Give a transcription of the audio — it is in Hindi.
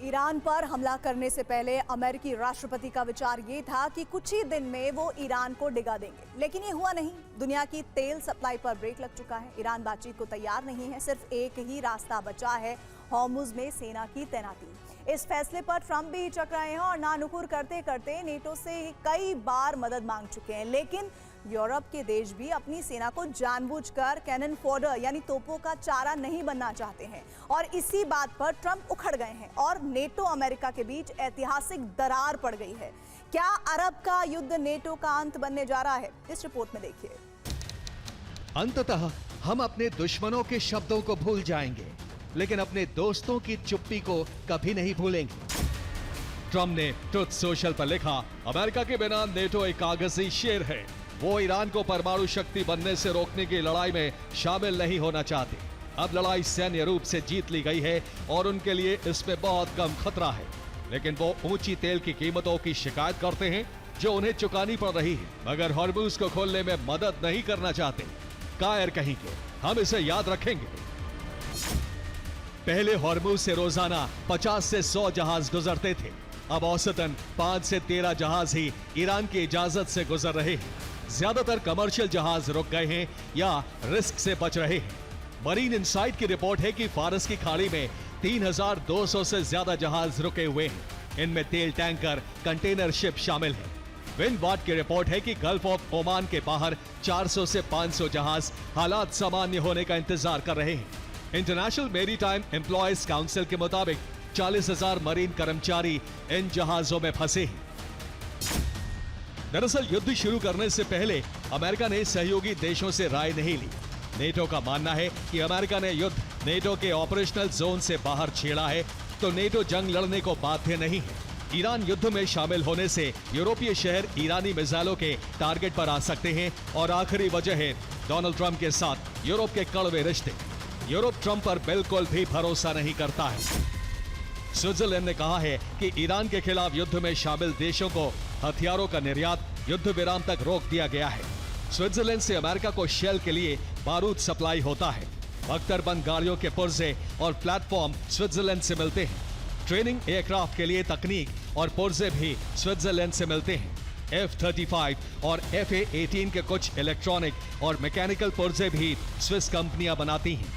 ईरान पर हमला करने से पहले अमेरिकी राष्ट्रपति का विचार ये था कि कुछ ही दिन में वो ईरान को डिगा देंगे, लेकिन ये हुआ नहीं। दुनिया की तेल सप्लाई पर ब्रेक लग चुका है। ईरान बातचीत को तैयार नहीं है। सिर्फ एक ही रास्ता बचा है, हॉर्मुज में सेना की तैनाती। इस फैसले पर ट्रंप भी हिचक रहे हैं और नानुकुर करते करते नेटो से कई बार मदद मांग चुके हैं, लेकिन यूरोप के देश भी अपनी सेना को जानबूझकर कैनन फोडर यानी तोपों का चारा नहीं बनना चाहते हैं और इसी बात पर ट्रंप उखड़ गए हैं और नेटो अमेरिका के बीच ऐतिहासिक दरार पड़ गई है। क्या अरब का युद्ध नेटो का अंत बनने जा रहा है? इस रिपोर्ट में देखिए। अंततः हम अपने दुश्मनों के शब्दों को भूल जाएंगे, लेकिन अपने दोस्तों की चुप्पी को कभी नहीं भूलेंगे। ट्रंप ने ट्रुथ सोशल पर लिखा, अमेरिका के बिना नेटो एक कागजी शेर है। वो ईरान को परमाणु शक्ति बनने से रोकने की लड़ाई में शामिल नहीं होना चाहते। अब लड़ाई सैन्य रूप से जीत ली गई है और उनके लिए इसमें बहुत कम खतरा है, लेकिन वो ऊंची तेल की कीमतों की शिकायत करते हैं जो उन्हें चुकानी पड़ रही है, मगर हॉर्मुज को खोलने में मदद नहीं करना चाहते। कायर कहेंगे, हम इसे याद रखेंगे। पहले हॉर्मुज से रोजाना 50 से 100 जहाज गुजरते थे। अब औसतन 5 से 13 जहाज ही ईरान की इजाजत से गुजर रहे हैं। ज्यादातर कमर्शियल जहाज रुक गए हैं या रिस्क से बच रहे हैं। मरीन इनसाइट की रिपोर्ट है कि फारस की खाड़ी में 3200 से ज्यादा जहाज रुके हुए हैं। इनमें तेल टैंकर, कंटेनर शिप शामिल है। विंडवाट की रिपोर्ट है कि गल्फ ऑफ ओमान के बाहर 400 से 500 जहाज हालात सामान्य होने का इंतजार कर रहे हैं। इंटरनेशनल मेरीटाइम एम्प्लॉयज काउंसिल के मुताबिक 40,000 मरीन कर्मचारी इन जहाजों में फंसे हैं। दरअसल युद्ध शुरू करने से पहले अमेरिका ने सहयोगी देशों से राय नहीं ली। नेटो का मानना है कि अमेरिका ने युद्ध नेटो के ऑपरेशनल जोन से बाहर छेड़ा है, तो नेटो जंग लड़ने को बाध्य नहीं है। ईरान युद्ध में शामिल होने से यूरोपीय शहर ईरानी मिसाइलों के टारगेट पर आ सकते हैं और आखिरी वजह है डोनाल्ड ट्रंप के साथ यूरोप के कड़वे रिश्ते। यूरोप ट्रंप पर बिल्कुल भी भरोसा नहीं करता है। स्विट्जरलैंड ने कहा है कि ईरान के खिलाफ युद्ध में शामिल देशों को हथियारों का निर्यात युद्ध विराम तक रोक दिया गया है। स्विट्जरलैंड से अमेरिका को शेल के लिए बारूद सप्लाई होता है। अख्तरबंद गाड़ियों के पुर्जे और प्लेटफॉर्म स्विट्जरलैंड से मिलते हैं। ट्रेनिंग एयरक्राफ्ट के लिए तकनीक और पुर्जे भी स्विट्जरलैंड से मिलते हैं। F-35 और FA-18 के कुछ इलेक्ट्रॉनिक और मैकेनिकल पुर्जे भी स्विस कंपनियां बनाती हैं।